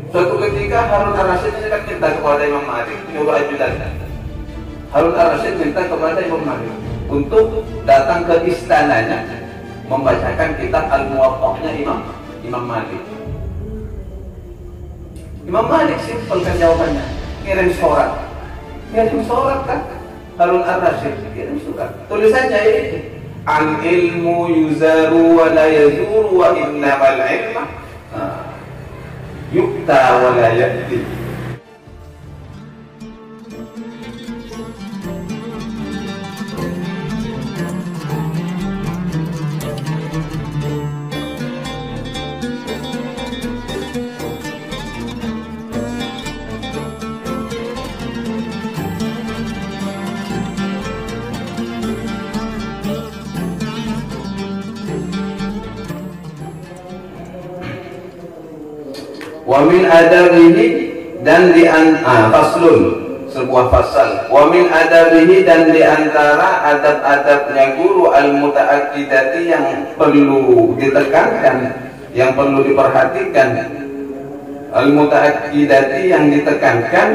Suatu ketika Harun Ar-Rasyid ini kan minta kepada Imam Malik, nyuruh ajudan. Harun Ar-Rasyid minta kepada Imam Malik untuk datang ke istananya membacakan kitab Al-Muwatta'nya Imam Malik. Imam Malik simpel kan jawabannya, kirim surat kan? Harun Ar-Rasyid kirim surat, tulisannya ini, al ilmu yuzaru wa la yazuru wa innamal ilma yukta wa la ya'ti. Wa min adabihi dan faslun, sebuah pasal. Wa min adabihi dan di antara adab-adabnya guru al-muta'akkidati yang perlu ditekankan, yang perlu diperhatikan. Al-muta'akkidati yang ditekankan,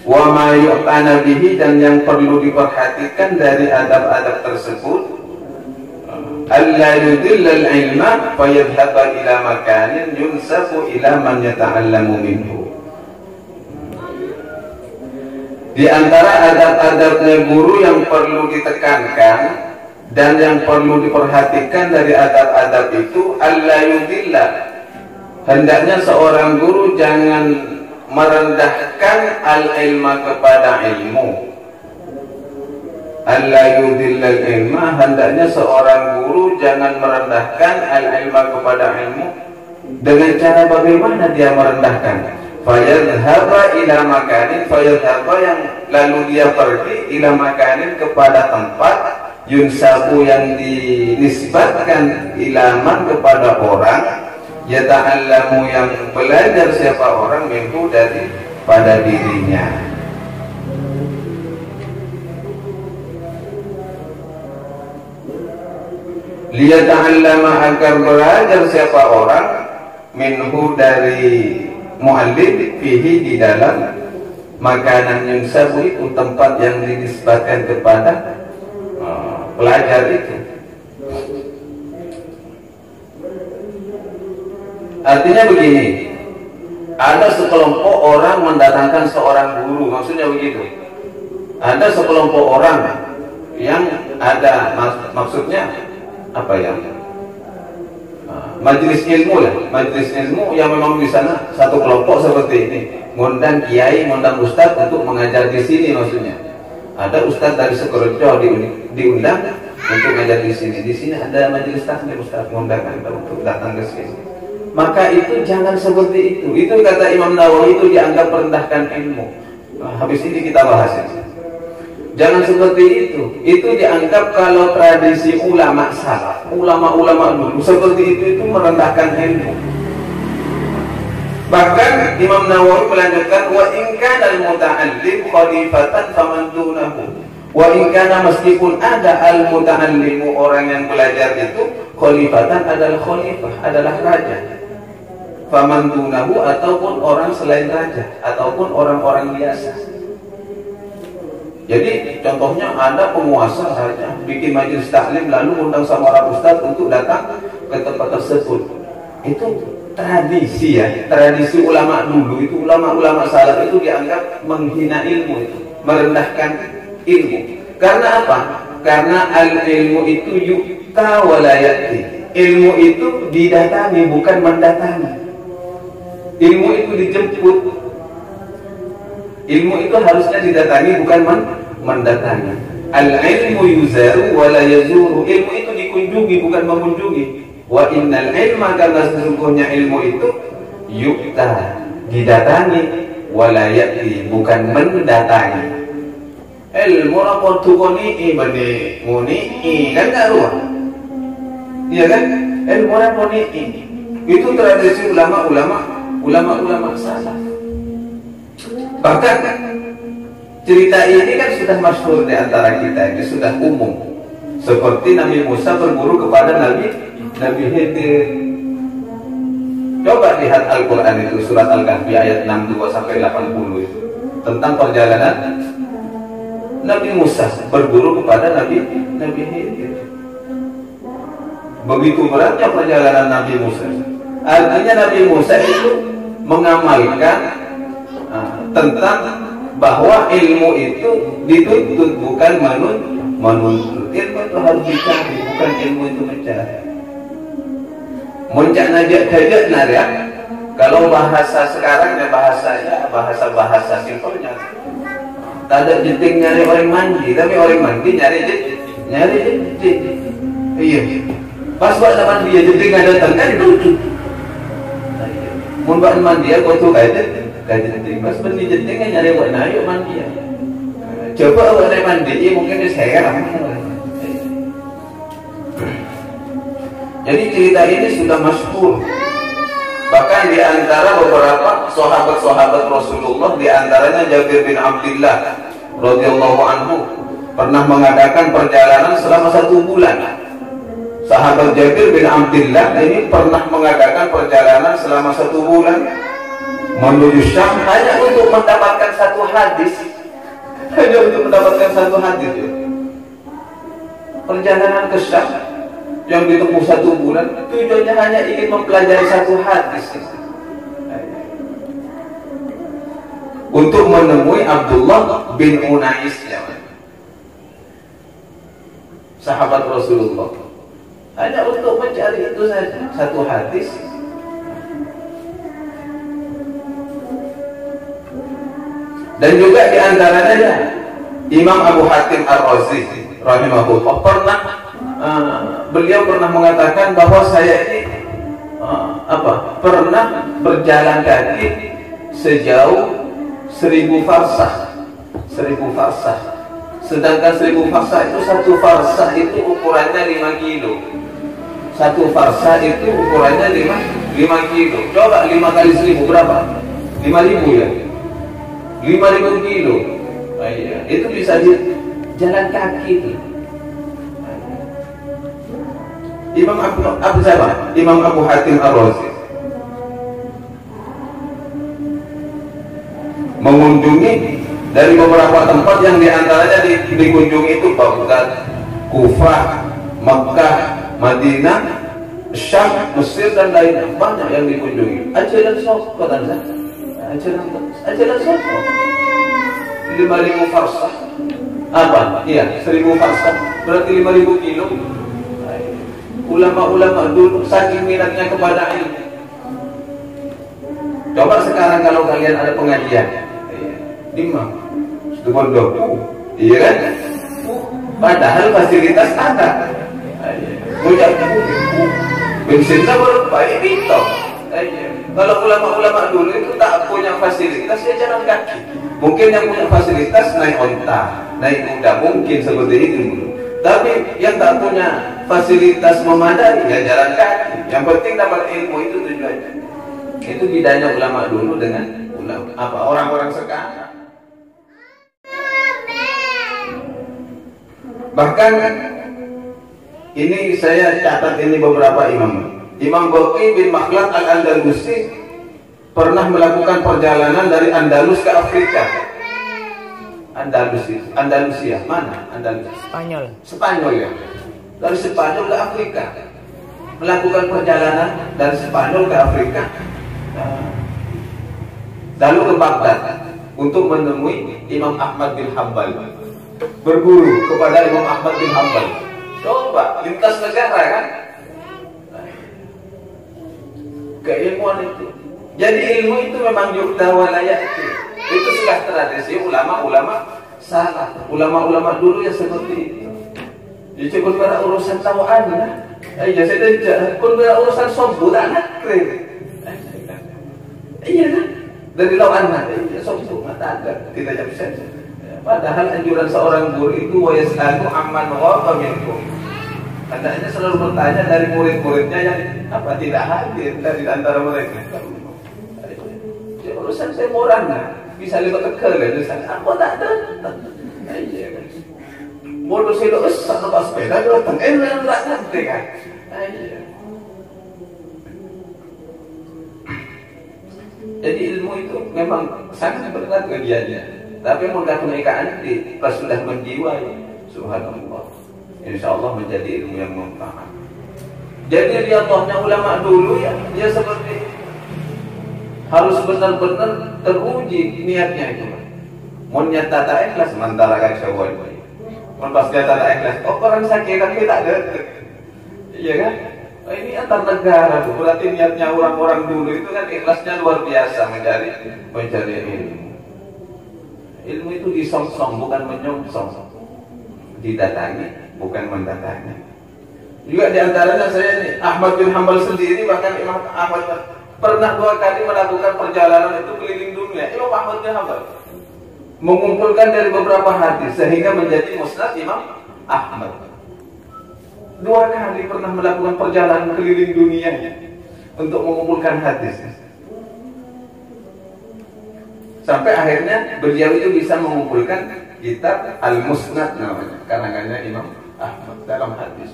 wa ma yu'tana bihi dan yang perlu diperhatikan dari adab-adab tersebut. Alla yudillal ilma fayadhhaba ila makanin yunsabu ila man yata'allamu minhu. Di antara adab-adabnya guru yang perlu ditekankan dan yang perlu diperhatikan dari adab-adab itu, alla yudilla, hendaknya seorang guru jangan merendahkan al-ilma kepada ilmu. Alla yudillal ilma, hendaknya seorang guru jangan merendahkan al-ilma kepada ilmu. Dengan cara bagaimana dia merendahkan? Fayadhhaba ila makanin, fayadhhaba yang lalu dia pergi, ila makanin kepada tempat, yunsabu yang dinisbatkan, ilaman kepada orang, yata'allamu yang belajar siapa orang, minhu dari pada dirinya. Liyata'allama, agar belajar siapa orang, minhu dari mu'allim, fihi di dalam makanan yunsabu itu, tempat yang dinisbatkan kepada pelajar itu. Artinya begini, ada sekelompok orang mendatangkan seorang guru, maksudnya begitu. Ada sekelompok orang yang ada maksudnya apa ya, majelis ilmu lah, majelis ilmu yang memang di sana satu kelompok seperti ini, ngundang kiai, ngundang ustadz untuk mengajar di sini. Maksudnya ada ustadz dari Sekorejo diundang untuk mengajar di sini. Di sini ada majelis taklim, ustadz ngundang anda untuk datang ke sini. Maka itu jangan seperti itu. Itu kata Imam Nawawi, itu dianggap merendahkan ilmu. Habis ini kita bahas ini. Jangan seperti itu. Itu dianggap kalau tradisi ulama salaf, ulama-ulama dulu seperti itu merendahkan ilmu. Bahkan Imam Nawawi melanjutkan, wa in kana al-muta'allim khalifatan faman dunahu. Wa in kana, meskipun ada al-muta'allimu, orang yang belajar itu, khalifatan adalah khalifah, adalah raja. Faman dunahu, ataupun orang selain raja, ataupun orang-orang biasa. Jadi contohnya ada penguasa saja bikin majelis taklim lalu undang sama para ustadz untuk datang ke tempat tersebut. Itu tradisi ya, tradisi ulama dulu. Itu ulama-ulama salaf itu dianggap menghina ilmu, itu merendahkan ilmu. Karena apa? Karena al-ilmu itu yukta wa la ya'ti. Ilmu itu didatangi, bukan mendatangi. Ilmu itu dijemput. Ilmu itu harusnya didatangi, bukan mendatangi. Al-ilmu yuzaru wa la yazuru. Ilmu itu dikunjungi, bukan mengunjungi. Wa innal ilma, karena sesungguhnya ilmu itu yukta, didatangi, wa la ya'ti, bukan mendatangi. Ilmu rapor tukoni bani muni kan gak ruang. Iya kan? Ilmu rapor itu tradisi ulama-ulama salaf. Bahkan cerita ini kan sudah masyhur di antara kita, ini sudah umum. Seperti Nabi Musa berguru kepada Nabi Khidir. Coba lihat Al-Quran itu, surat Al-Kahfi ayat 62 sampai 80 itu tentang perjalanan Nabi Musa berguru kepada Nabi Khidir. Begitu beratnya perjalanan Nabi Musa. Artinya Nabi Musa itu mengamalkan tentang bahwa ilmu itu dituntut, bukan menuntut. Ilmu itu harus dicari, bukan ilmu itu mencari. Muncak najak naria. Kalau bahasa sekarang ya bahasa simpelnya. Tak ada jenting nyari orang mandi, tapi orang mandi nyari jenting. Iya. Pas buat mandi ya jenting ada datang kan itu. Mun buat mandi ya kau tu kajet jenting. Pas mandi jenting kan nyari buat naik mandi ya. Coba buat mandi, mungkin dia saya. Jadi cerita ini sudah masyhur. Bahkan di antara beberapa sahabat-sahabat Rasulullah, di antaranya Jabir bin Abdullah radhiyallahu anhu pernah mengadakan perjalanan selama 1 bulan. Sahabat Jabir bin Abdullah ini pernah mengadakan perjalanan selama 1 bulan menuju Syam hanya untuk mendapatkan satu hadis. Hanya untuk mendapatkan satu hadis. Perjalanan ke Syam yang ditempuh 1 bulan, tujuannya hanya ingin mempelajari satu hadis untuk menemui Abdullah bin Unais, sahabat Rasulullah. Hanya untuk mencari itu saja, satu hadis. Dan juga diantaranya Imam Abu Hatim Ar-Razi rahimahullah beliau pernah mengatakan bahwa saya ini pernah berjalan kaki sejauh 1000 farsah. 1000 farsah. Sedangkan 1000 farsah itu, satu farsah itu ukurannya 5 kilo. Satu farsah itu ukurannya 5 kilo. Coba 5 kali 1000 berapa? 5.000 ya. 5.000 kilo. Itu bisa jalan kaki itu. Imam Abu Hatim Ar-Razi mengunjungi dari beberapa tempat yang diantaranya dikunjungi itu Baghdad, Kufah, Makkah, Madinah, Syam, Mesir dan lainnya. Banyak yang dikunjungi. Ajaran Sof, kata saya. Ajaran Sof. 5.000 farsah. Apa? Iya, 1.000 farsah. Berarti 5.000 kilo. Ulama-ulama dulu saking minatnya kepada ilmu. Coba sekarang kalau kalian ada pengajian di pondok, iya kan? Padahal fasilitas ada. Bensinnya berbaik itu. Kalau ulama-ulama dulu itu tak punya fasilitas, ya jalan kaki. Mungkin yang punya fasilitas naik onta, naik kuda, mungkin seperti itu dulu. Tapi yang tak punya fasilitas memadai, ya jalan kaki. Yang penting dapat ilmu, itu tujuannya. Itu bedanya ulama dulu dengan orang-orang sekarang. Bahkan ini saya catat ini beberapa imam. Imam Baqi bin Makhlad Al-Andalusi pernah melakukan perjalanan dari Andalus ke Afrika. Andalusia, mana? Andalusia. Spanyol ya. Dari Spanyol ke Afrika. Melakukan perjalanan dari Spanyol ke Afrika. Lalu ke Baghdad untuk menemui Imam Ahmad bin Hanbal. Berguru kepada Imam Ahmad bin Hanbal. Coba lintas negara kan? Keilmuan itu. Jadi ilmu itu memang yukta walayat itu sudah tradisi ulama-ulama salah. Ulama-ulama dulu ya seperti itu. Jadi pun pada urusan tawaan lah. Jadi saya pun pada urusan sombong anak keren. Iya kan? Dari lawan mata, sombong mata ada. Kita jawab saja. Padahal anjuran seorang guru itu wayasalu amman waqa minkum. Hendaknya selalu bertanya dari murid-muridnya yang tidak hadir dari antara mereka. Urusan saya murah nah. Bisa lihat ke urusan aku tak ada. Iya kan. Bodoh sih lo usah lepas sepeda datang enggak nanti kan. Iya. Jadi ilmu itu memang sangat berat ujiannya. Tapi mudah-mudahan pas sudah menjiwai, subhanallah, insya Allah menjadi ilmu yang manfaat. Jadi riadahnya ulama dulu ya, dia seperti harus benar-benar teruji niatnya itu. Mau niat tata ikhlas sementara kan syawal. Mau pas dia tata ikhlas, oh orang sakit tapi tak ada. Iya kan? Oh, ini antar negara tuh. Berarti niatnya orang-orang dulu itu kan ikhlasnya luar biasa mencari ilmu. Ilmu itu disong-song bukan menyongsong. Didatangi bukan mendatangi. Juga diantaranya saya nih, Ahmad bin Hanbal sendiri, bahkan Imam Ahmad pernah 2 kali melakukan perjalanan itu keliling dunia. Imam Ahmad bin Hanbal mengumpulkan dari beberapa hadis sehingga menjadi musnad Imam Ahmad. 2 kali pernah melakukan perjalanan keliling dunia untuk mengumpulkan hadis. Sampai akhirnya beliau itu bisa mengumpulkan kitab Al-Musnad namanya, karangannya Imam Ahmad dalam hadis.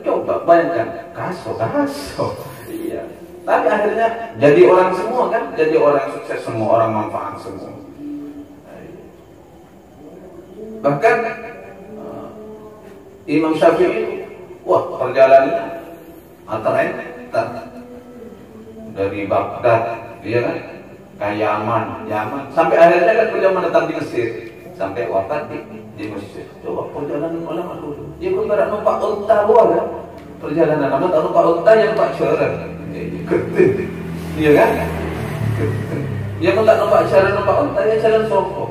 Coba bayangkan, kaso. Iya. Tapi akhirnya jadi orang semua kan, jadi orang sukses semua, orang manfaat semua. Bahkan Imam Syafi'i, wah perjalanannya antara dari Baghdad, dia kan, ke Yaman, sampai akhirnya kan beliau menetap di Mesir, sampai wafat di Mesir. Coba perjalanan ulama dulu. Dia pun berat numpak unta luar kan? Perjalanan lama tak numpak unta yang numpak jalan. Iya kan? Dia pun tak numpak jalan numpak unta, dia jalan sopok.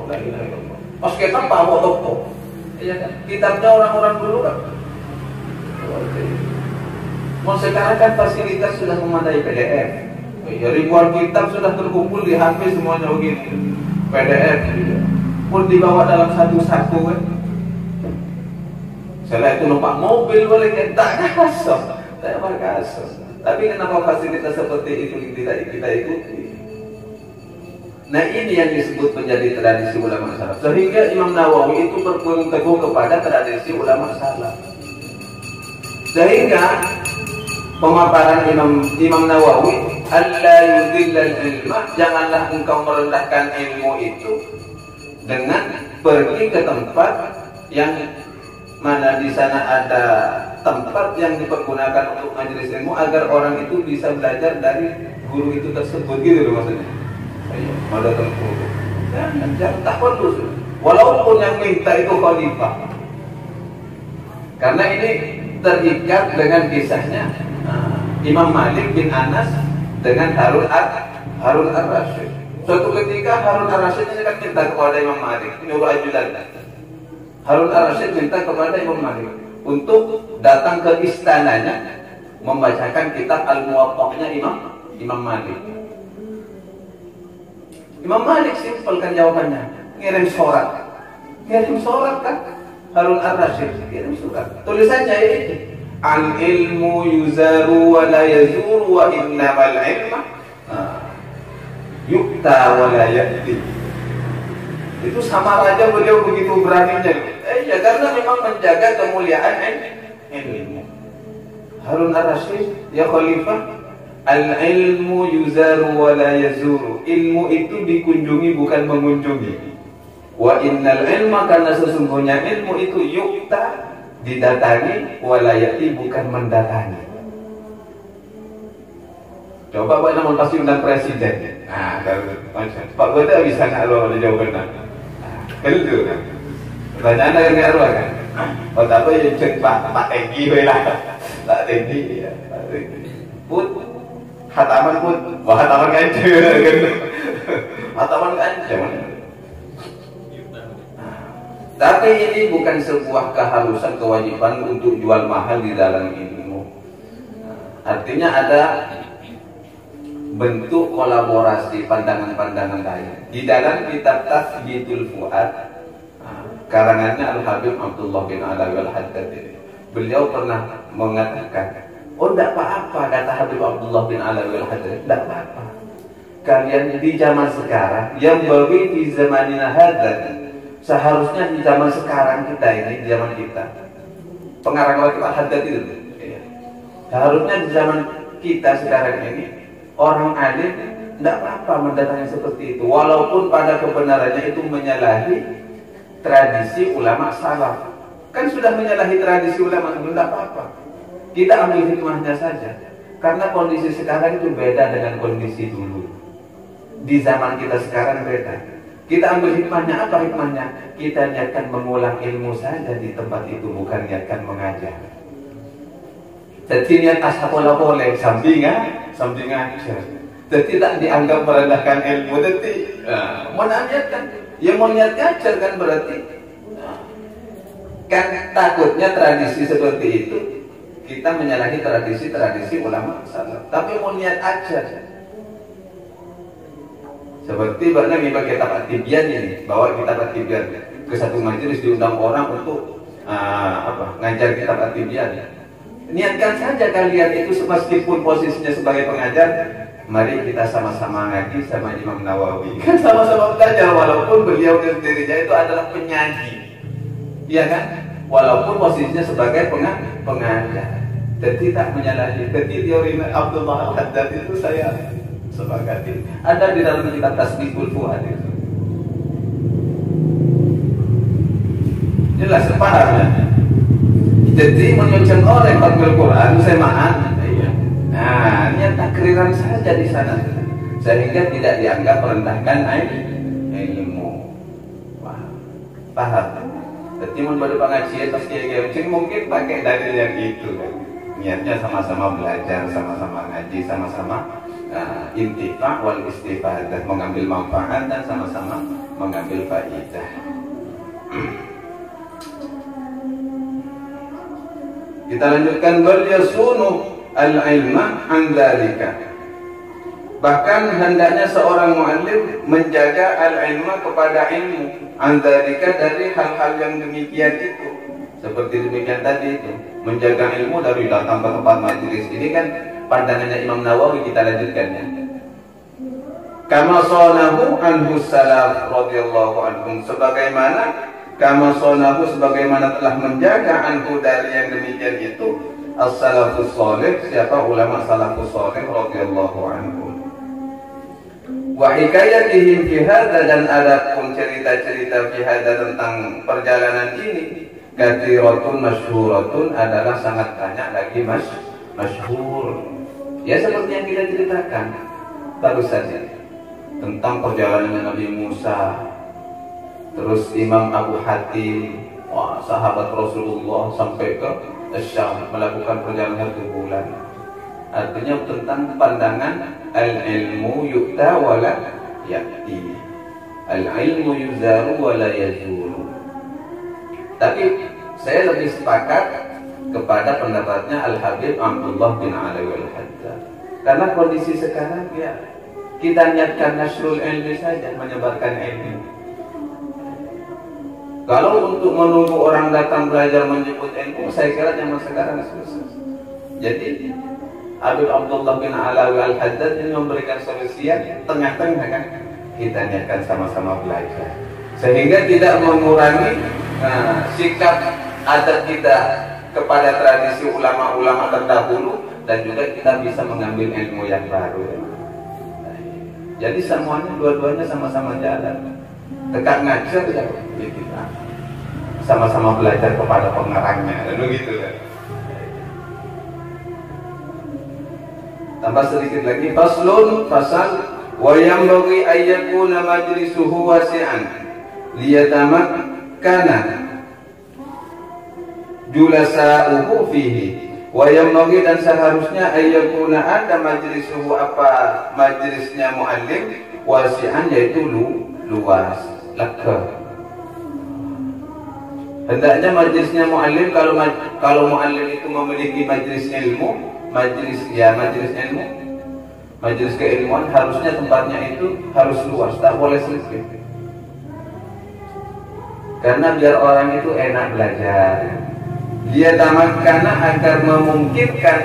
Pas kita bawa toko. Iya kan? Kitabnya orang-orang dulu kan. Mau sekarang kan fasilitas sudah memadai PDF. Ya, ribuan kitab sudah terkumpul di HP semuanya begitu. PDF juga. Pun dibawa dalam satu saku kan. Setelah itu numpak mobil boleh kan? Tak kaso. Tapi kenapa fasilitas seperti itu tidak kita ikuti? Nah ini yang disebut menjadi tradisi ulama salaf. Sehingga Imam Nawawi itu berpegang teguh kepada tradisi ulama salaf. Sehingga pemaparan Imam Nawawi, alla yudillal ilma, janganlah engkau merendahkan ilmu itu dengan pergi ke tempat yang mana di sana ada tempat yang dipergunakan untuk majelis ilmu agar orang itu bisa belajar dari guru itu tersebut, gitu loh maksudnya. Ayo, mau datang ke guru. Jangan tak perlu. Walaupun yang minta itu khalifah. Karena ini terikat dengan kisahnya Imam Malik bin Anas dengan Harun ar-Rasyid. Suatu ketika Harun ar-Rasyid ini kan minta kepada Imam Malik, nyuruh ajudan. Harun ar-Rasyid minta kepada Imam Malik untuk datang ke istananya membacakan kitab Al-Muwatta'nya Imam Malik. Imam Malik simpelkan jawabannya, ngirim surat kan? Harun ar-Rasyid kirim surat. Tulisannya ini, al-ilmu yuzaru wa la yazuru wa innamal ilma yukta wa la ya'ti. Itu sama aja beliau begitu beraninya. Ya karena memang menjaga kemuliaan ilmu. Harun ar-Rasyid, ya khalifah, al-ilmu yuzaru wa la yazuru. Ilmu itu dikunjungi bukan mengunjungi. Wa innal ilma, karena sesungguhnya ilmu itu yukta, didatangi, wa la ya'ti, bukan mendatangi. Coba Pak namun pasti undang presiden. Nah, kalau Pak Beda bisa nggak lo ada jawaban? Itu kan pertanyaan dari Arwah kan. Oh tapi yang cek Pak Tenggi lah. Pak Tenggi ya, Pak Tenggi. Put hataman put, wah hataman kancing kan. Hataman kancing. Tapi ini bukan sebuah keharusan kewajiban untuk jual mahal di dalam ilmu. Artinya ada bentuk kolaborasi pandangan-pandangan lain. Di dalam kitab Tasbidul Fuad, karangannya Al-Habib Abdullah bin Alawi Al-Haddad, beliau pernah mengatakan, oh tidak apa-apa, kata Habib Abdullah bin Alawi Al-Haddad, tidak apa-apa. Kalian di zaman sekarang, yang bagi di zamanina haddad, seharusnya di zaman sekarang kita ini, di zaman kita, pengarang Al-Haddad itu, seharusnya di zaman kita sekarang ini, orang alim tidak apa-apa mendatangi seperti itu, walaupun pada kebenarannya itu menyalahi tradisi ulama salaf. Kan sudah menyalahi tradisi ulama, tidak apa-apa. Kita ambil hikmahnya saja. Karena kondisi sekarang itu beda dengan kondisi dulu. Di zaman kita sekarang beda. Kita ambil hikmahnya, apa hikmahnya? Kita niatkan mengulang ilmu saja di tempat itu, bukan niatkan mengajar. Jadi niat ashabola boleh, sampingan aja. Jadi tak dianggap merendahkan ilmu. Jadi mau niatkan, ya mau niat ngajar kan berarti. Kan takutnya tradisi seperti itu kita menyalahi tradisi ulama salaf. Tapi mau niat ajar. Seperti bahkan kita kitab At-Tibyan ini, bawa kitab At-Tibyan ke satu majelis, diundang orang untuk ngajar kitab At-Tibyan. Niatkan saja kalian itu meskipun posisinya sebagai pengajar, mari kita sama-sama ngaji sama Imam Nawawi. Kan sama-sama belajar walaupun beliau sendirinya itu adalah penyaji. Iya kan? Walaupun posisinya sebagai pengajar. Jadi tak menyalahi. Jadi teori Abdullah Al-Haddad itu saya sepakati. Ada di dalam kitab Tasbihul Fuad itu. Jelas pahamnya. Jadi menyucikan orang Al Quran semaan. Nah, niat takriran saja di sana, sehingga tidak dianggap merendahkan ilmu. Paham? Jadi membaca pengajian pas kayak mungkin pakai dalil yang itu kan. Niatnya sama-sama belajar, sama-sama ngaji, sama-sama intifa wal istifadah, mengambil manfaat dan sama-sama mengambil faidah. Kita lanjutkan, bal yasunu al-ilma an dzalika. Bahkan hendaknya seorang muallim menjaga al-ilma kepada ilmu an dzalika, dari hal-hal yang demikian itu. Seperti demikian tadi itu, menjaga ilmu dari datang ke tempat majelis. Ini kan pandangannya Imam Nawawi, kita lanjutkan ya. Kama sonahu anhu salaf radhiyallahu anhum, sebagaimana telah menjaga anhu dari yang demikian itu as-salafus salih, siapa ulama salafus salih radhiyallahu anhum. Wa hikayatihim fi hadza, dan ada pun cerita-cerita fi hadza tentang perjalanan ini, kathiratun masyhuratun, adalah sangat banyak lagi masyhur. Ya seperti yang kita ceritakan baru saja tentang perjalanan Nabi Musa, terus Imam Abu Hatim, sahabat Rasulullah sampai ke Syam melakukan perjalanan 1 bulan. Artinya tentang pandangan al-ilmu yu'ta wa la ya'ti, al-ilmu yuzaru wa la yazuru. Tapi saya lebih sepakat kepada pendapatnya Al-Habib Abdullah bin Alawi Al-Haddad, karena kondisi sekarang ya kita niatkan nasrul ilmi saja, menyebarkan ilmu. Kalau untuk menunggu orang datang belajar menjemput ilmu, saya kira zaman sekarang susah. Jadi Habib Abdullah bin Alawi Al-Haddad ini memberikan solusi yang tengah-tengah kan, kita niatkan sama-sama belajar, sehingga tidak mengurangi sikap adat kita kepada tradisi ulama-ulama terdahulu, dan juga kita bisa mengambil ilmu yang baru. Jadi semuanya, dua-duanya sama-sama jalan. Dekat ngajar ya kita sama-sama belajar kepada pengarangnya, dan begitu kan. Tambah sedikit lagi, faslun, fasal, wa yanbaghi an yakuna majlisuhu wasi'an liyatamakkana julasa'uhu fihi. Wa yanbaghi, dan seharusnya ayyakuna ada majlisuhu, apa majlisnya muallim, wasi'an, yaitu luas, lega. Hendaknya majlisnya muallim, kalau muallim itu memiliki majlis ilmu, majlis ilmu, majlis keilmuan, harusnya tempatnya itu harus luas, tak boleh sempit. Karena biar orang itu enak belajar. Dia tamakkana, agar memungkinkan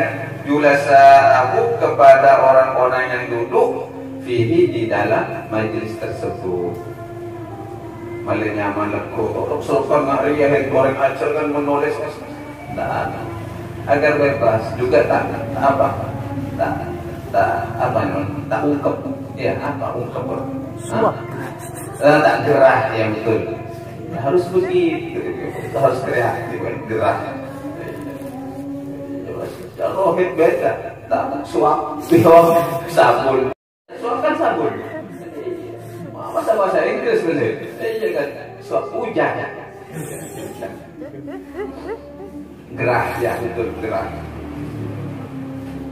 julasa'ahu, kepada orang-orang yang duduk fihi, di dalam majlis tersebut. Malah nyaman leko, orang sopan ngariah goreng acar kan menulis, agar bebas juga tak tak apa non, tak ungkep, ya apa ungkep? Tak gerah, ya betul. Harus begitu, harus kreatif, gerah. Rohit beda, tak suap, sabun, suap kan sabun. Masa bahasa Inggris bener, iya kan, suap hujan. Gerah ya betul gerah.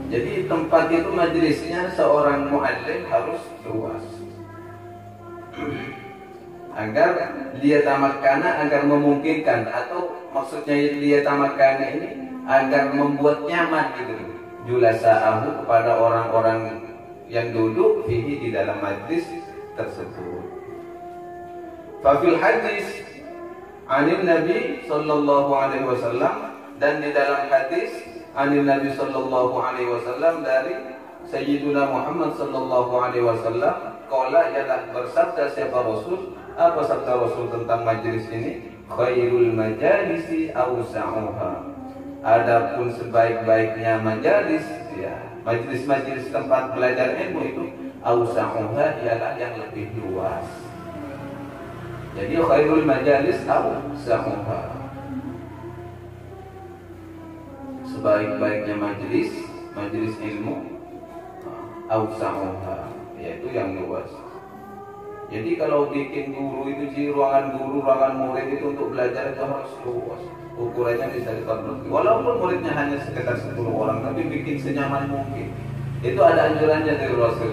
Jadi tempat itu majelisnya seorang muallim harus luas. Agar dia tamakkana, agar memungkinkan, atau maksudnya dia tamakkana ini agar membuat nyaman gitu julasa'ahu kepada orang-orang yang duduk fihi di dalam majlis tersebut. Fafil hadis anil Nabi sallallahu alaihi wasallam, dan di dalam hadis anil Nabi sallallahu alaihi wasallam dari Sayyiduna Muhammad sallallahu alaihi wasallam, qala, ialah bersabda siapa Rasul, apa sabda Rasul tentang majlis ini? Khairul majalisi awsa'uha. Adapun sebaik-baiknya majalis, ya, majlis-majlis tempat belajar ilmu itu awsa'uha, ialah yang lebih luas. Jadi khairul majalis awsa'uha. Sebaik-baiknya majelis ilmu awsa'uha, yaitu yang luas. Jadi kalau bikin guru itu di ruangan guru, ruangan murid itu untuk belajar itu harus luas. Ukurannya bisa diperlukan. Walaupun muridnya hanya sekitar 10 orang, tapi bikin senyaman mungkin. Itu ada anjurannya dari Rasul.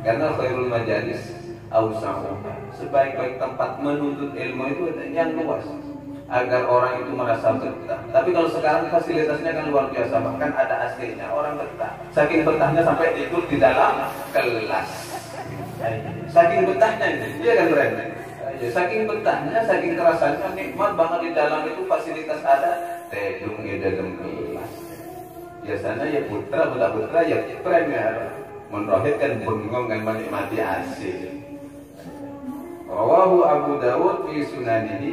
Karena khairul majalis awsa'uha. Sebaik-baik tempat menuntut ilmu itu yang luas, agar orang itu merasa betah. Tapi kalau sekarang fasilitasnya kan luar biasa, bahkan ada AC-nya, orang betah. Saking betahnya sampai tidur di dalam kelas. Saking betahnya ini, dia kan keren. Saking betahnya, saking kerasanya, nikmat banget di dalam itu, fasilitas ada, tedung di dalam kelas. Biasanya ya putra, putra ya premier. Menrohit kan bengong kan menikmati AC. Rawahu Abu Dawud fi sunanihi,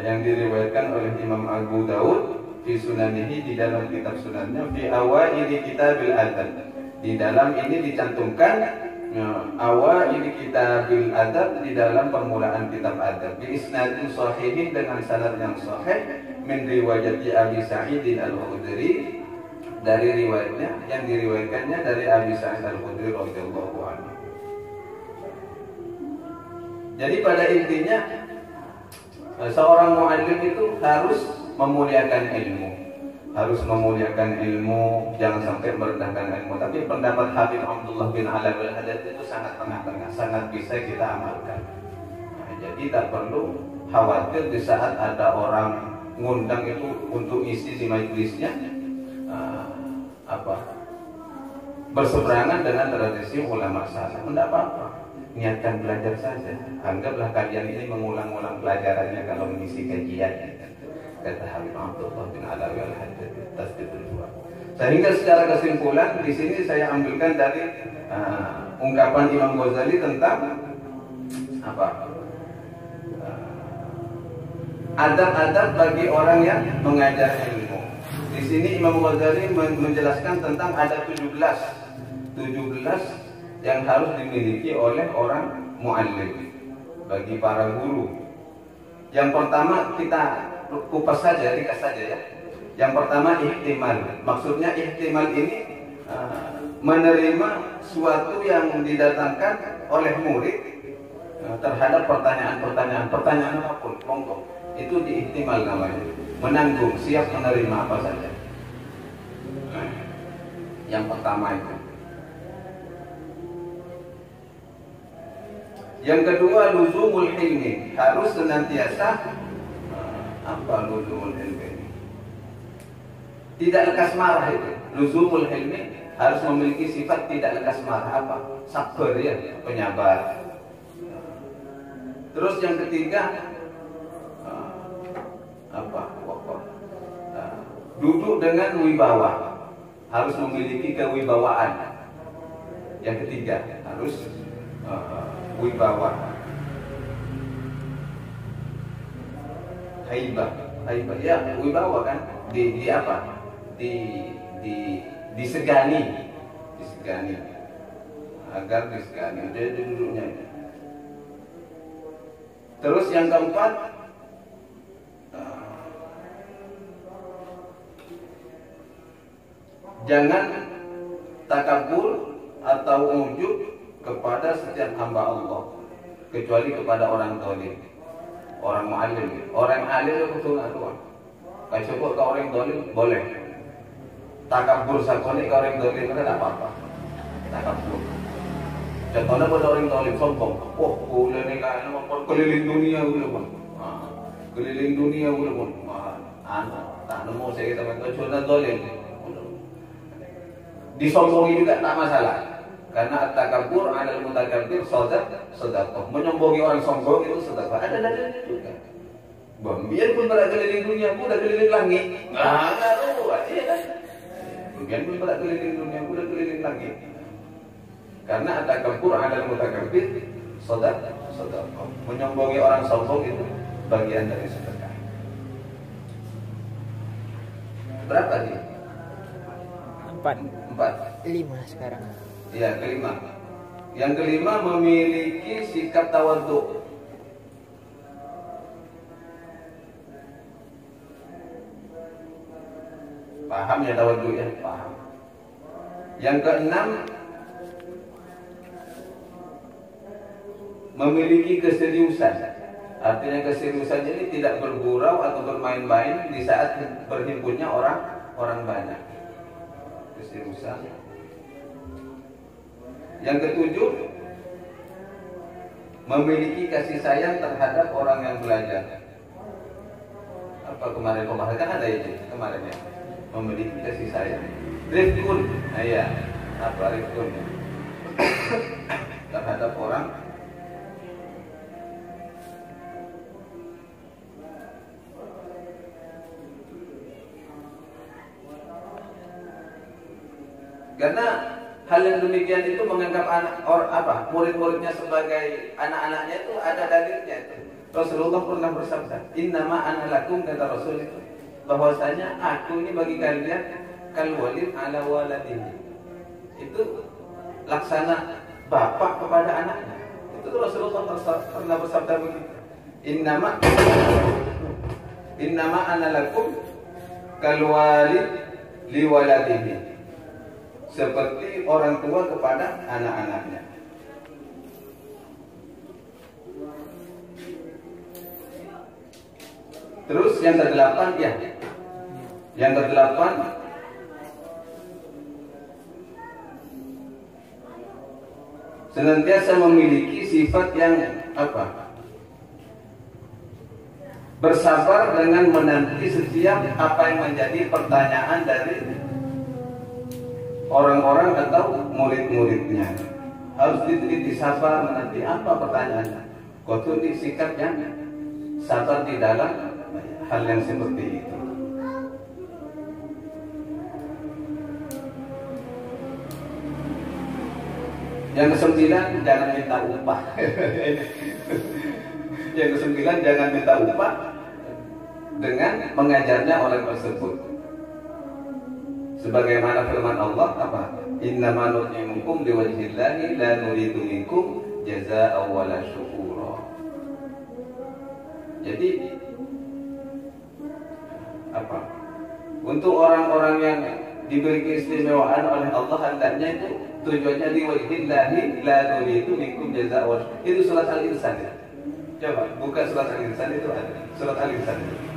yang diriwayatkan oleh Imam Abu Dawud fi sunanihi, di dalam kitab sunannya, fi awaili kitabil adab. Di dalam ini dicantumkan awaili kitabil adab, di dalam permulaan kitab adab, bi isnadin sahihin, dengan sanad yang sahih, min riwayati Abi Sa'id Al-Khudri, dari riwayatnya yang diriwayatkannya dari Abi Sa'id Al-Khudri radhiyallahu anhu. Jadi pada intinya seorang muallim itu harus memuliakan ilmu, jangan sampai merendahkan ilmu. Tapi pendapat Habib Abdullah bin Ala al-Haddad itu sangat tengah-tengah, sangat bisa kita amalkan. Jadi tak perlu khawatir di saat ada orang ngundang itu untuk isi di majelisnya berseberangan dengan tradisi ulama salaf. Tidak apa-apa, niatkan belajar saja. Anggaplah kalian ini mengulang-ulang pelajarannya kalau mengisi kajian, kata Habib Abdullah bin Alawi al-Haddad Tasdidul Fuad. Sehingga secara kesimpulan di sini saya ambilkan dari ungkapan Imam Ghazali tentang adab-adab bagi orang yang mengajar ilmu. Di sini Imam Ghazali menjelaskan tentang ada 17 yang harus dimiliki oleh orang muallim bagi para guru. Yang pertama kita kupas saja, ringkas saja ya. Yang pertama ihtimal. Maksudnya ihtimal ini menerima suatu yang didatangkan oleh murid terhadap pertanyaan apapun, monggo. Itu diihtimal namanya. Menanggung, siap menerima apa saja. Yang pertama itu. Yang kedua, luzumul hilmi, harus senantiasa luzumul hilmi? Tidak lekas marah itu. Luzumul hilmi harus memiliki sifat tidak lekas marah. Apa? Sabar ya, penyabar. Terus yang ketiga, duduk dengan wibawa, harus memiliki kewibawaan. Yang ketiga, harus wibawa, haibah ya, wibawa kan disegani disegani, agar disegani. Dia duduknya. Terus yang keempat, jangan takabur atau ujub kepada setiap hamba Allah, kecuali kepada orang zalim, orang mu'alim. Orang alim itu betul doang. Kalau syukur ke orang zalim boleh. Takabur sakoni ke orang zalim itu tidak apa-apa. Takabur. Contohnya pada orang zalim sombong. Oh, boleh nih kan keliling dunia boleh pun. Keliling dunia boleh pun. Tak nemu saya kita kecuali zalim. Disombongi juga tak masalah. Karena at-takabur 'alal mutakabbir sedekah. Menyombongi orang sombong itu sedekah. Ada dalilnya juga. Biarpun pada keliling dunia, udah keliling langit. Iya kan? Biarpun pada keliling dunia, udah keliling langit. Karena at-takabur 'alal mutakabbir sedekah. Menyombongi orang sombong itu bagian dari sedekah. Berapa nih? 4. 5 sekarang. Ya, kelima. Yang kelima, memiliki sikap tawadhu. Paham ya tawadhu ya? Paham. Yang keenam, memiliki keseriusan. Artinya keseriusan ini tidak bergurau atau bermain-main di saat berhimpunnya orang banyak. Keseriusan. Yang ketujuh, memiliki kasih sayang terhadap orang yang belajar. Apa kemarin pembahasan kan ada ini kemarin ya, memiliki kasih sayang. Rifkun, ya, apa rifkun terhadap orang. Karena hal yang demikian itu menganggap murid-muridnya sebagai anak-anaknya itu ada dalilnya itu. Rasulullah pernah bersabda, "Innama ana lakum," kata Rasul itu, bahwasanya aku ini bagi kalian kal walid ala waladihi. Itu laksana bapak kepada anaknya. Itu Rasulullah pernah bersabda begitu. Innama ana lakum kal walid li waladihi. Seperti orang tua kepada anak-anaknya. Terus yang ke-8 ya. Yang ke-8, senantiasa memiliki sifat yang apa? Bersabar dengan menanti setiap apa yang menjadi pertanyaan dari orang-orang atau murid-muridnya. Harus disabar menanti apa pertanyaannya. Kudu sikap yang sabar di dalam hal yang seperti itu. Yang ke-9, jangan minta upah. Yang ke-9, jangan minta upah dengan mengajarnya orang tersebut. Sebagaimana firman Allah apa? Innama nut'imukum liwajhillahi la nuridu minkum jazaa'an wala syukura. Jadi apa? Untuk orang-orang yang diberi keistimewaan oleh Allah, hendaknya itu tujuannya liwajhillahi la nuridu minkum jazaa'an wala syukura. Itu surat Al-Insan ya. Coba buka surat Al-Insan, itu ada. Surat Al-Insan itu.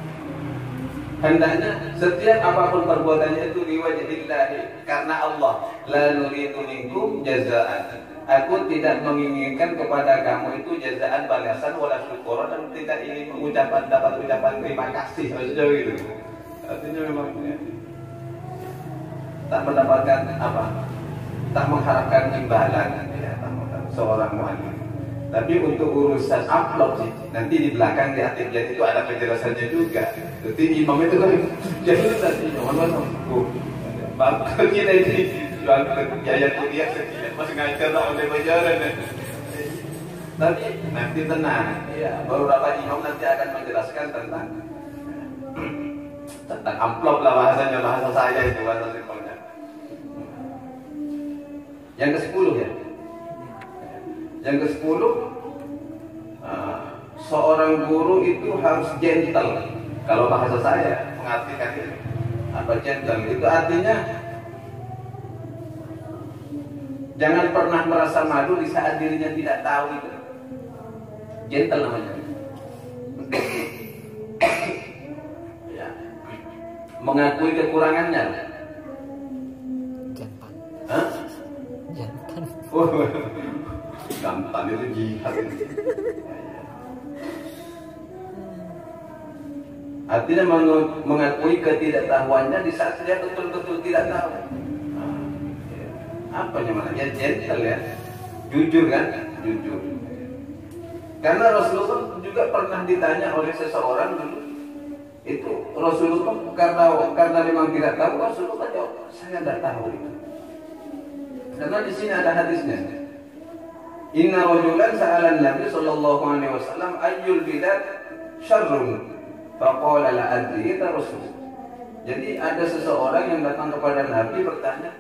Hendaknya setiap apapun perbuatannya itu liwajhillahi, karena Allah. La nuridu minkum jazaan. Aku tidak menginginkan kepada kamu itu jazaan, balasan, wala syukur, dan tidak ingin dapat ucapan terima kasih. Sejauh itu. Artinya memang tak mendapatkan apa? Tak mengharapkan imbalan ya, seorang mu'allim. Tapi untuk urusan upload sih, nanti di belakang di artikel itu ada penjelasannya juga. Jadi imam itu kan jadi nanti bapak kita ini jual biaya kuliah sekian, masih ngajar lah oleh bayaran. Tapi nanti tenang, ya beberapa imam nanti akan menjelaskan tentang amplop lah bahasanya, bahasa saya itu bahasa simpelnya. Yang ke-10 ya. Yang ke-10, seorang guru itu harus gentle. Kalau bahasa saya mengartikan itu apa gentle? Itu artinya jangan pernah merasa malu di saat dirinya tidak tahu itu. Gentle namanya. Ya. Mengakui kekurangannya. Jantan. Hah? Jantan. Jantan itu jihad. Artinya mengakui ketidaktahuannya di saat dia betul-betul tidak tahu. Apa namanya? Gentle ya. Jujur kan? Jujur. Karena Rasulullah juga pernah ditanya oleh seseorang dulu. Itu Rasulullah karena memang tidak tahu, Rasulullah jawab, saya tidak tahu itu. Karena di sini ada hadisnya. Inna rajulan sa'alan Nabi sallallahu alaihi wasallam ayyul bilad syarrun faqala la adri ya Rasul. Jadi ada seseorang yang datang kepada Nabi bertanya,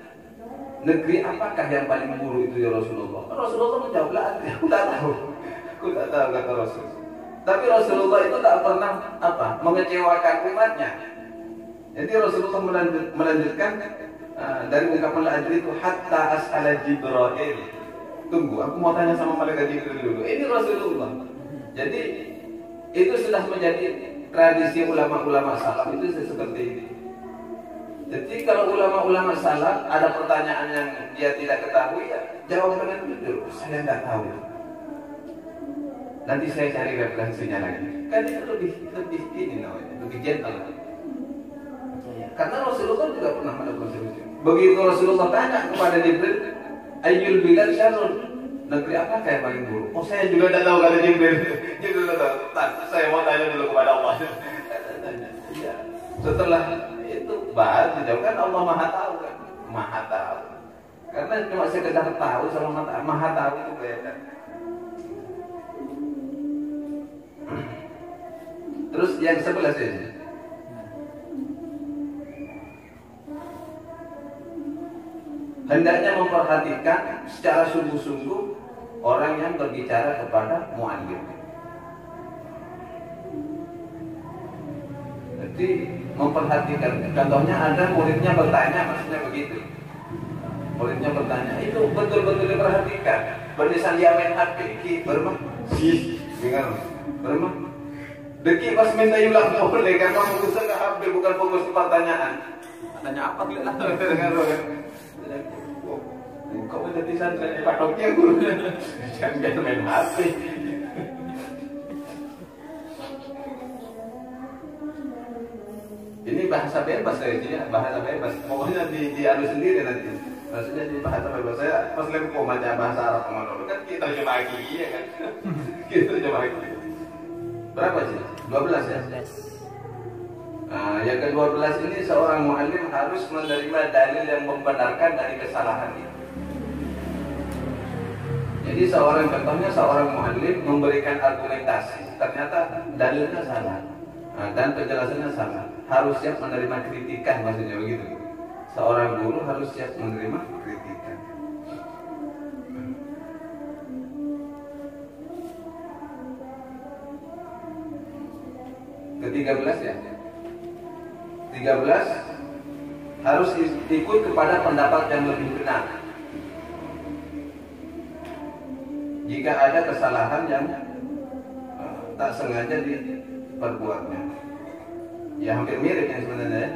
negeri apakah yang paling buruk itu ya Rasulullah? Rasulullah menjawab, la adri, aku tak tahu. Aku tak tahu, kata Rasul. Tapi Rasulullah itu tak pernah mengecewakan umatnya. Jadi Rasulullah melanjutkan dari ungkapan la adri itu hatta as'ala Jibril. Tunggu, aku mau tanya sama malaikat Jibril dulu. Ini Rasulullah. Jadi itu sudah menjadi tradisi ulama-ulama salaf itu seperti ini. Jadi kalau ulama-ulama salaf ada pertanyaan yang dia tidak ketahui, ya jawab dengan jujur. Saya tidak tahu. Nanti saya cari referensinya lagi. Kan itu lebih ini namanya, lebih gentle. Karena Rasulullah juga pernah melakukan seperti itu. Begitu Rasulullah tanya kepada Jibril, ayyul bilad syarrun, negeri apakah yang paling buruk? Oh, saya juga tidak tahu, kata Jibril. Jibril tidak tahu. Saya mau tanya dulu kepada Allah. Ya. Setelah itu baru dijawabkan, Allah Maha Tahu kan? Maha Tahu. Karena cuma sekedar tahu sama Maha Tahu itu beda. Terus yang 11 ini. Hendaknya memperhatikan secara sungguh-sungguh orang yang berbicara kepada mu'allim. Jadi memperhatikan. Contohnya ada muridnya bertanya, maksudnya begitu. Muridnya bertanya, itu betul-betul diperhatikan. Berlisan dia main HP, bermah, sih, dengar, bermah. Deki pas minta yulah boleh karena fokus ke HP bukan fokus ke pertanyaan. Tanya apa gitu lah dengan lo kan. Kau jadi santri patoknya guru. Jangan main HP. Ini bahasa bebas ya, bahasa bebas. Pokoknya diadu sendiri nanti. Maksudnya di bahasa bebas saya pas lagi mau baca bahasa Arab kemana kan kita coba lagi ya kan. Kita coba lagi. Berapa sih? 12 ya? 12. Nah, yang ke-12 ini seorang mu'allim harus menerima dalil yang membenarkan dari kesalahan itu. Jadi contohnya seorang mu'allim memberikan argumentasi, ternyata dalilnya salah, dan penjelasannya salah. Harus siap menerima kritikan, maksudnya begitu. Seorang guru harus siap menerima kritikan. Ke-13 ya. 13 harus ikut kepada pendapat yang lebih benar. Jika ada kesalahan yang tak sengaja diperbuatnya, ya hampir mirip yang sebenarnya ya.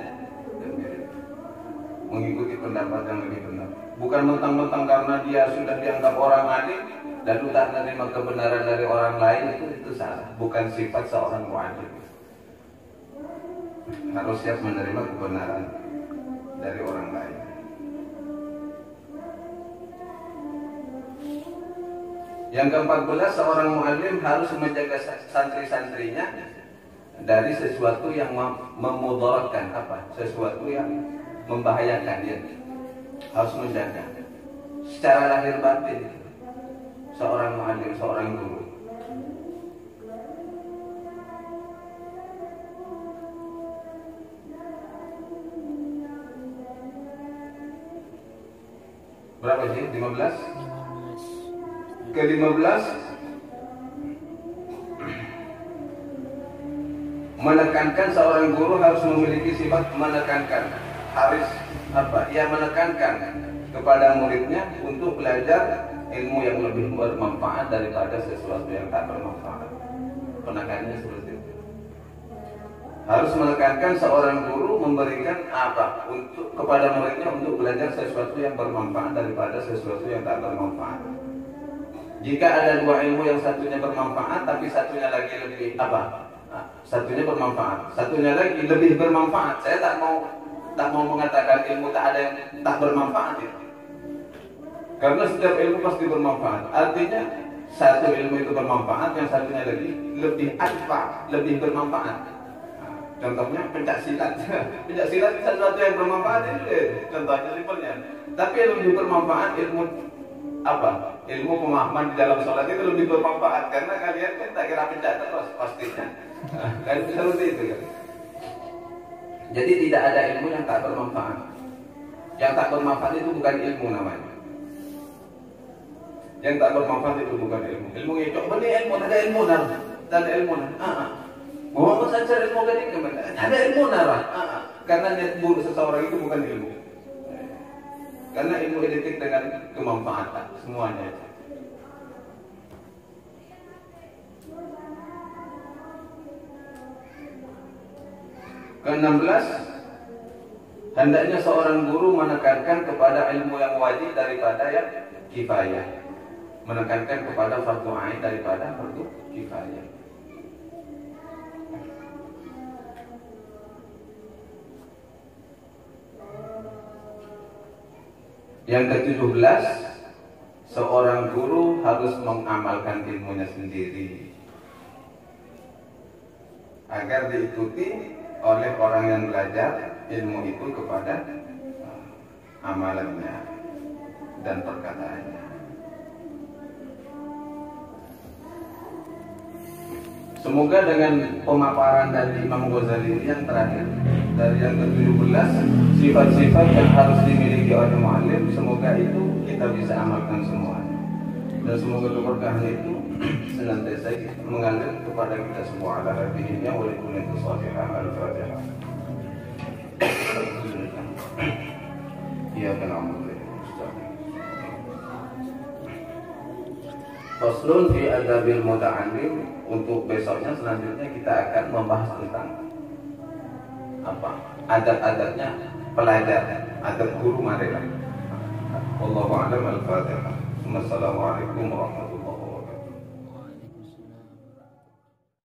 Mengikuti pendapat yang lebih benar. Bukan mentang-mentang karena dia sudah dianggap orang alim lalu tak menerima kebenaran dari orang lain, itu salah. Bukan sifat seorang mu'allim. Harus siap menerima kebenaran dari orang lain. Yang ke-14, seorang mu'allim harus menjaga santri-santrinya dari sesuatu yang memudaratkan, sesuatu yang membahayakan dia. Harus menjaga secara lahir batin seorang mu'allim, seorang guru. Berapa sih? 15? 15. Ke-15, menekankan seorang guru harus memiliki sifat menekankan, harus apa? Ia menekankan kepada muridnya untuk belajar ilmu yang lebih bermanfaat daripada sesuatu yang tak bermanfaat. Penekanannya seperti itu. Harus menekankan seorang guru memberikan apa untuk kepada muridnya untuk belajar sesuatu yang bermanfaat daripada sesuatu yang tak bermanfaat. Jika ada dua ilmu yang satunya bermanfaat tapi satunya lagi lebih apa? Satunya bermanfaat, satunya lagi lebih bermanfaat. Saya tak mau mengatakan ilmu tak ada yang tak bermanfaat ya. Karena setiap ilmu pasti bermanfaat. Artinya satu ilmu itu bermanfaat, yang satunya lagi lebih alfa, lebih bermanfaat. Contohnya pencak silat. Pencak silat sesuatu yang bermanfaat itu contohnya simpelnya. Tapi yang lebih bermanfaat ilmu apa? Ilmu pemahaman di dalam sholat itu lebih bermanfaat karena kalian kan tak kira pencak terus pastinya. Kan seperti itu kan. Jadi tidak ada ilmu yang tak bermanfaat. Yang tak bermanfaat itu bukan ilmu namanya. Yang tak bermanfaat itu bukan ilmu. Ilmu itu benar ilmu, ada ilmu nar, ada ilmu nar. Mau saja ilmu kan ini ada ilmu nar. Karena niat buruk seseorang itu bukan ilmu. Karena ilmu identik dengan kemanfaatan semuanya. Ke-16, hendaknya seorang guru menekankan kepada ilmu yang wajib daripada yang kifayah. Menekankan kepada fardu ain daripada fardu kifayah. Yang ke-17, seorang guru harus mengamalkan ilmunya sendiri agar diikuti oleh orang yang belajar ilmu itu kepada amalannya dan perkataannya. Semoga dengan pemaparan dari Imam Ghazali yang terakhir, dari yang ke-17, sifat-sifat yang harus dimiliki oleh mu'allim, semoga itu kita bisa amalkan semuanya. Dan semoga keberkahan itu senantiasa mengalir kepada kita semua. Ala rabihimnya wa likulli shalihan al-fatihah. Iya kan amal. Faslun fi adabil muta'allim. Untuk besoknya selanjutnya kita akan membahas tentang apa? Adab-adabnya pelajar, adab guru marilah. Wallahu a'lam al-fatihah. Wassalamualaikum warahmatullahi wabarakatuh.